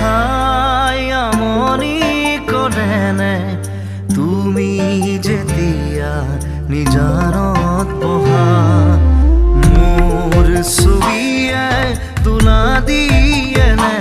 দেখাই আমনি কৰেনে তুমি যেতিয়া নিজানত বহা মোৰ ছবিয়ে তোলা দিয়েনে